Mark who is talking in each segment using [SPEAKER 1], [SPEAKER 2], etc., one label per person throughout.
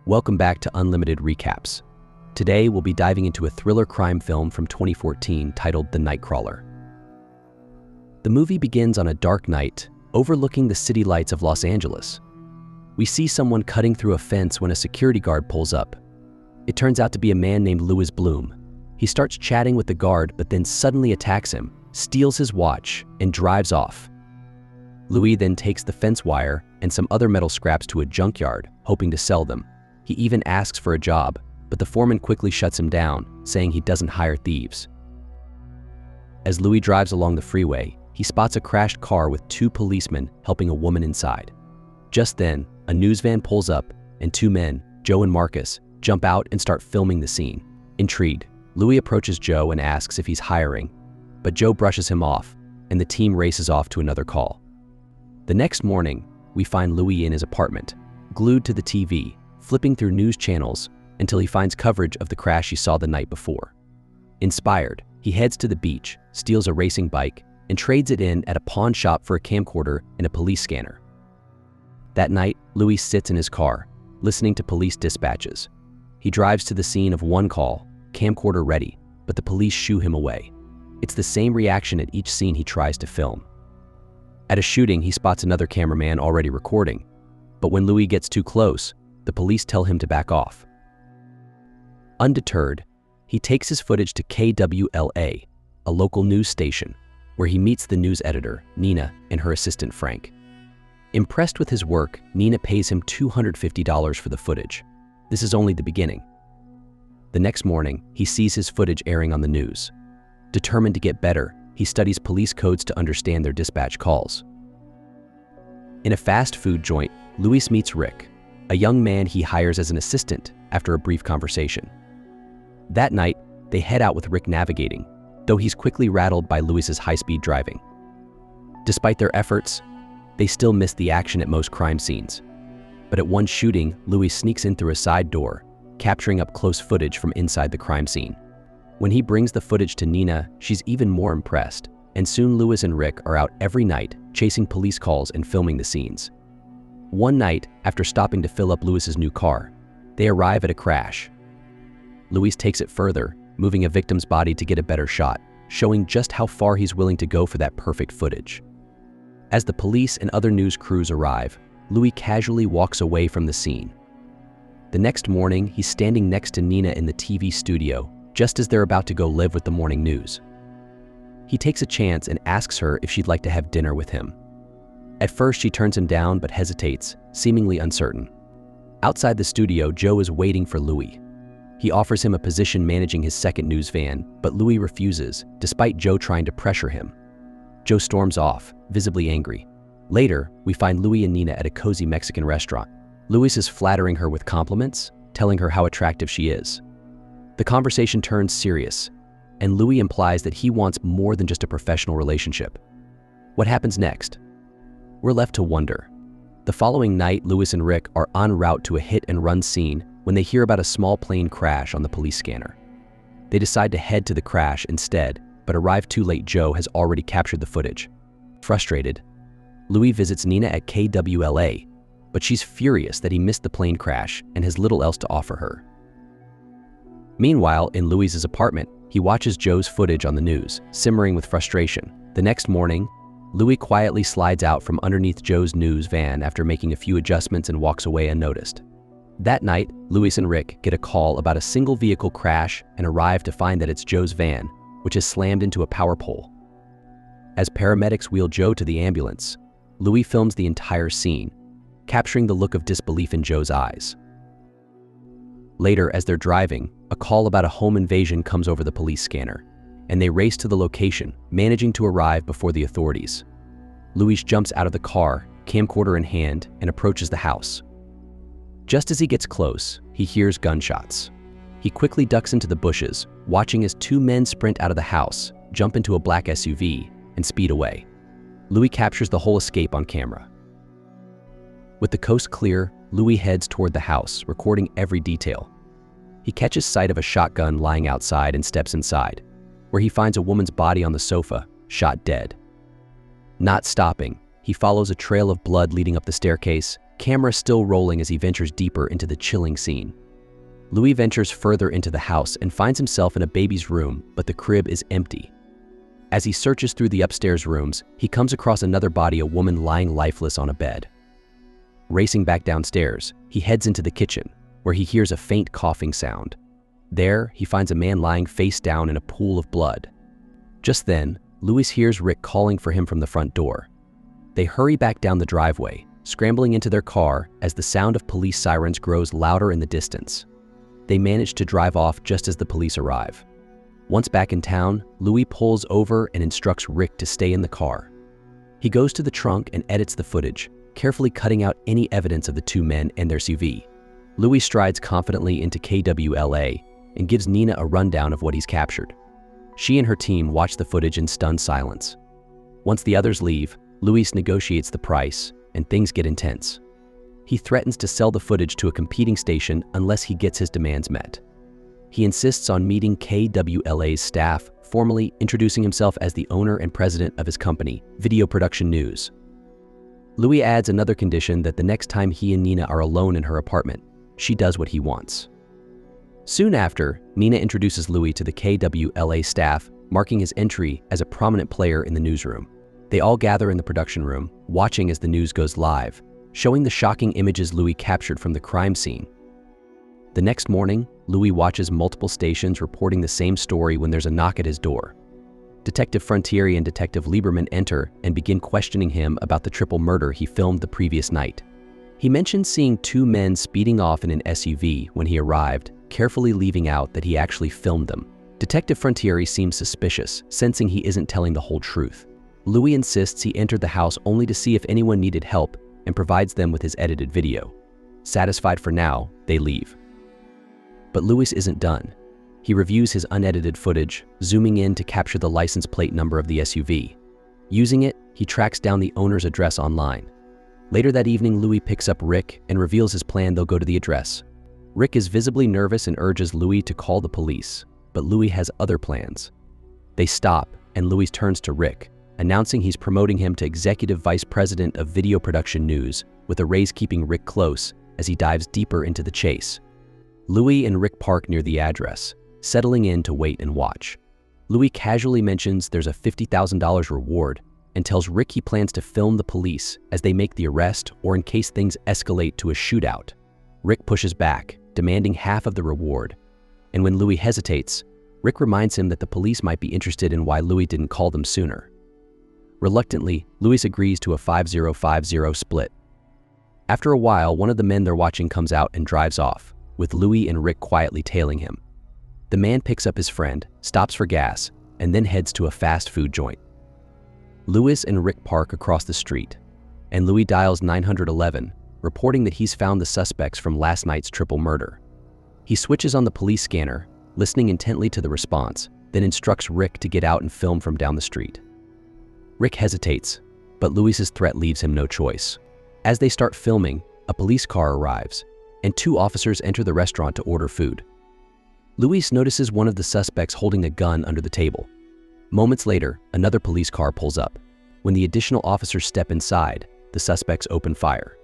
[SPEAKER 1] Welcome back to Unlimited Recaps. Today we'll be diving into a thriller crime film from 2014 titled The Nightcrawler. The movie begins on a dark night, overlooking the city lights of Los Angeles. We see someone cutting through a fence when a security guard pulls up. It turns out to be a man named Louis Bloom. He starts chatting with the guard but then suddenly attacks him, steals his watch, and drives off. Louis then takes the fence wire and some other metal scraps to a junkyard, hoping to sell them. He even asks for a job, but the foreman quickly shuts him down, saying he doesn't hire thieves. As Louis drives along the freeway, he spots a crashed car with two policemen helping a woman inside. Just then, a news van pulls up, and two men, Joe and Marcus, jump out and start filming the scene. Intrigued, Louis approaches Joe and asks if he's hiring, but Joe brushes him off, and the team races off to another call. The next morning, we find Louis in his apartment, glued to the TV, flipping through news channels until he finds coverage of the crash he saw the night before. Inspired, he heads to the beach, steals a racing bike, and trades it in at a pawn shop for a camcorder and a police scanner. That night, Louis sits in his car, listening to police dispatches. He drives to the scene of one call, camcorder ready, but the police shoo him away. It's the same reaction at each scene he tries to film. At a shooting, he spots another cameraman already recording, but when Louis gets too close, the police tell him to back off. Undeterred, he takes his footage to KWLA, a local news station, where he meets the news editor, Nina, and her assistant, Frank. Impressed with his work, Nina pays him $250 for the footage. This is only the beginning. The next morning, he sees his footage airing on the news. Determined to get better, he studies police codes to understand their dispatch calls. In a fast food joint, Louis meets Rick, a young man he hires as an assistant after a brief conversation. That night, they head out with Rick navigating, though he's quickly rattled by Louis's high-speed driving. Despite their efforts, they still miss the action at most crime scenes. But at one shooting, Louis sneaks in through a side door, capturing up close footage from inside the crime scene. When he brings the footage to Nina, she's even more impressed, and soon Louis and Rick are out every night chasing police calls and filming the scenes. One night, after stopping to fill up Louis's new car, they arrive at a crash. Louis takes it further, moving a victim's body to get a better shot, showing just how far he's willing to go for that perfect footage. As the police and other news crews arrive, Louis casually walks away from the scene. The next morning, he's standing next to Nina in the TV studio, just as they're about to go live with the morning news. He takes a chance and asks her if she'd like to have dinner with him. At first, she turns him down but hesitates, seemingly uncertain. Outside the studio, Joe is waiting for Louis. He offers him a position managing his second news van, but Louis refuses, despite Joe trying to pressure him. Joe storms off, visibly angry. Later, we find Louis and Nina at a cozy Mexican restaurant. Louis is flattering her with compliments, telling her how attractive she is. The conversation turns serious, and Louis implies that he wants more than just a professional relationship. What happens next? We're left to wonder. The following night, Louis and Rick are en route to a hit-and-run scene when they hear about a small plane crash on the police scanner. They decide to head to the crash instead, but arrive too late. Joe has already captured the footage. Frustrated, Louis visits Nina at KWLA, but she's furious that he missed the plane crash and has little else to offer her. Meanwhile, in Louis's apartment, he watches Joe's footage on the news, simmering with frustration. The next morning, Louis quietly slides out from underneath Joe's news van after making a few adjustments and walks away unnoticed. That night, Louis and Rick get a call about a single vehicle crash and arrive to find that it's Joe's van, which is slammed into a power pole. As paramedics wheel Joe to the ambulance, Louis films the entire scene, capturing the look of disbelief in Joe's eyes. Later, as they're driving, a call about a home invasion comes over the police scanner, and they race to the location, managing to arrive before the authorities. Louis jumps out of the car, camcorder in hand, and approaches the house. Just as he gets close, he hears gunshots. He quickly ducks into the bushes, watching as two men sprint out of the house, jump into a black SUV, and speed away. Louis captures the whole escape on camera. With the coast clear, Louis heads toward the house, recording every detail. He catches sight of a shotgun lying outside and steps inside, where he finds a woman's body on the sofa, shot dead. Not stopping, he follows a trail of blood leading up the staircase, camera still rolling as he ventures deeper into the chilling scene. Louis ventures further into the house and finds himself in a baby's room, but the crib is empty. As he searches through the upstairs rooms, he comes across another body, a woman lying lifeless on a bed. Racing back downstairs, he heads into the kitchen, where he hears a faint coughing sound. There, he finds a man lying face down in a pool of blood. Just then, Louis hears Rick calling for him from the front door. They hurry back down the driveway, scrambling into their car as the sound of police sirens grows louder in the distance. They manage to drive off just as the police arrive. Once back in town, Louis pulls over and instructs Rick to stay in the car. He goes to the trunk and edits the footage, carefully cutting out any evidence of the two men and their SUV. Louis strides confidently into KWLA and gives Nina a rundown of what he's captured. She and her team watch the footage in stunned silence. Once the others leave, Louis negotiates the price, and things get intense. He threatens to sell the footage to a competing station unless he gets his demands met. He insists on meeting KWLA's staff, formally introducing himself as the owner and president of his company, Video Production News. Louis adds another condition that the next time he and Nina are alone in her apartment, she does what he wants. Soon after, Nina introduces Louis to the KWLA staff, marking his entry as a prominent player in the newsroom. They all gather in the production room, watching as the news goes live, showing the shocking images Louis captured from the crime scene. The next morning, Louis watches multiple stations reporting the same story when there's a knock at his door. Detective Frontieri and Detective Lieberman enter and begin questioning him about the triple murder he filmed the previous night. He mentions seeing two men speeding off in an SUV when he arrived, carefully leaving out that he actually filmed them. Detective Frontieri seems suspicious, sensing he isn't telling the whole truth. Louis insists he entered the house only to see if anyone needed help and provides them with his edited video. Satisfied for now, they leave. But Louis isn't done. He reviews his unedited footage, zooming in to capture the license plate number of the SUV. Using it, he tracks down the owner's address online. Later that evening, Louis picks up Rick and reveals his plan. They'll go to the address. Rick is visibly nervous and urges Louis to call the police, but Louis has other plans. They stop, and Louis turns to Rick, announcing he's promoting him to Executive Vice President of Video Production News, with a raise keeping Rick close as he dives deeper into the chase. Louis and Rick park near the address, settling in to wait and watch. Louis casually mentions there's a $50,000 reward and tells Rick he plans to film the police as they make the arrest or in case things escalate to a shootout. Rick pushes back, demanding half of the reward, and when Louis hesitates, Rick reminds him that the police might be interested in why Louis didn't call them sooner. Reluctantly, Louis agrees to a 50-50 split. After a while, one of the men they're watching comes out and drives off, with Louis and Rick quietly tailing him. The man picks up his friend, stops for gas, and then heads to a fast food joint. Louis and Rick park across the street, and Louis dials 911, reporting that he's found the suspects from last night's triple murder. He switches on the police scanner, listening intently to the response, then instructs Rick to get out and film from down the street. Rick hesitates, but Louis's threat leaves him no choice. As they start filming, a police car arrives, and two officers enter the restaurant to order food. Louis notices one of the suspects holding a gun under the table. Moments later, another police car pulls up. When the additional officers step inside, the suspects open fire.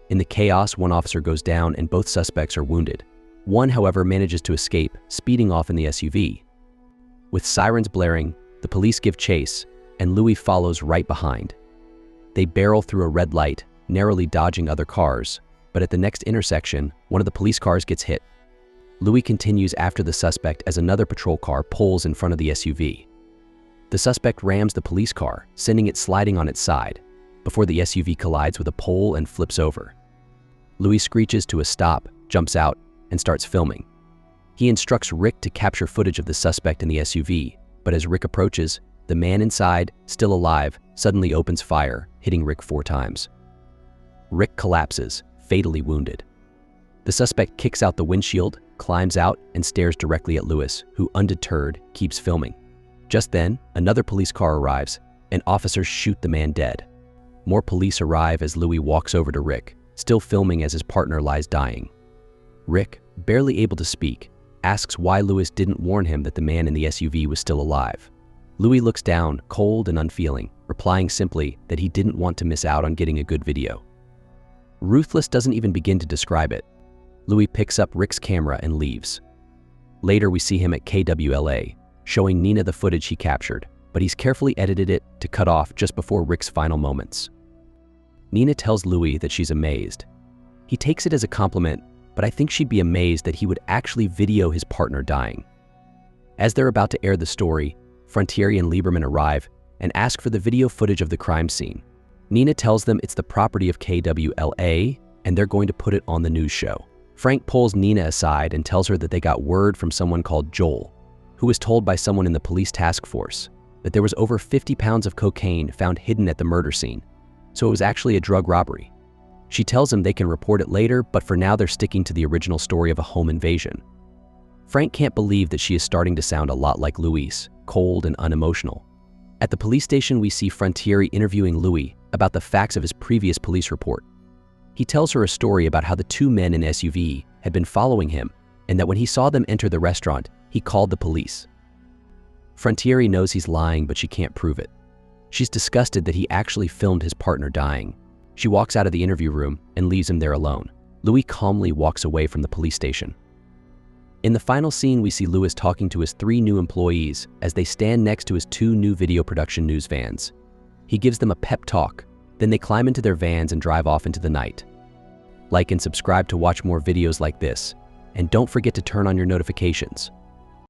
[SPEAKER 1] In the chaos, one officer goes down and both suspects are wounded. One, however, manages to escape, speeding off in the SUV. With sirens blaring, the police give chase, and Louis follows right behind. They barrel through a red light, narrowly dodging other cars, but at the next intersection, one of the police cars gets hit. Louis continues after the suspect as another patrol car pulls in front of the SUV. The suspect rams the police car, sending it sliding on its side, before the SUV collides with a pole and flips over. Louis screeches to a stop, jumps out, and starts filming. He instructs Rick to capture footage of the suspect in the SUV, but as Rick approaches, the man inside, still alive, suddenly opens fire, hitting Rick 4 times. Rick collapses, fatally wounded. The suspect kicks out the windshield, climbs out, and stares directly at Louis, who, undeterred, keeps filming. Just then, another police car arrives, and officers shoot the man dead. More police arrive as Louis walks over to Rick, still filming as his partner lies dying. Rick, barely able to speak, asks why Louis didn't warn him that the man in the SUV was still alive. Louis looks down, cold and unfeeling, replying simply that he didn't want to miss out on getting a good video. Ruthless doesn't even begin to describe it. Louis picks up Rick's camera and leaves. Later, we see him at KWLA, showing Nina the footage he captured, but he's carefully edited it to cut off just before Rick's final moments. Nina tells Louis that she's amazed. He takes it as a compliment, but I think she'd be amazed that he would actually video his partner dying. As they're about to air the story, Frontieri and Lieberman arrive and ask for the video footage of the crime scene. Nina tells them it's the property of KWLA and they're going to put it on the news show. Frank pulls Nina aside and tells her that they got word from someone called Joel, who was told by someone in the police task force that there was over 50 pounds of cocaine found hidden at the murder scene, so it was actually a drug robbery. She tells him they can report it later, but for now they're sticking to the original story of a home invasion. Frank can't believe that she is starting to sound a lot like Louise, cold and unemotional. At the police station, we see Frontieri interviewing Louis about the facts of his previous police report. He tells her a story about how the two men in SUV had been following him and that when he saw them enter the restaurant, he called the police. Frontieri knows he's lying, but she can't prove it. She's disgusted that he actually filmed his partner dying. She walks out of the interview room and leaves him there alone. Louis calmly walks away from the police station. In the final scene, we see Louis talking to his 3 new employees as they stand next to his 2 new video production news vans. He gives them a pep talk, then they climb into their vans and drive off into the night. Like and subscribe to watch more videos like this, and don't forget to turn on your notifications.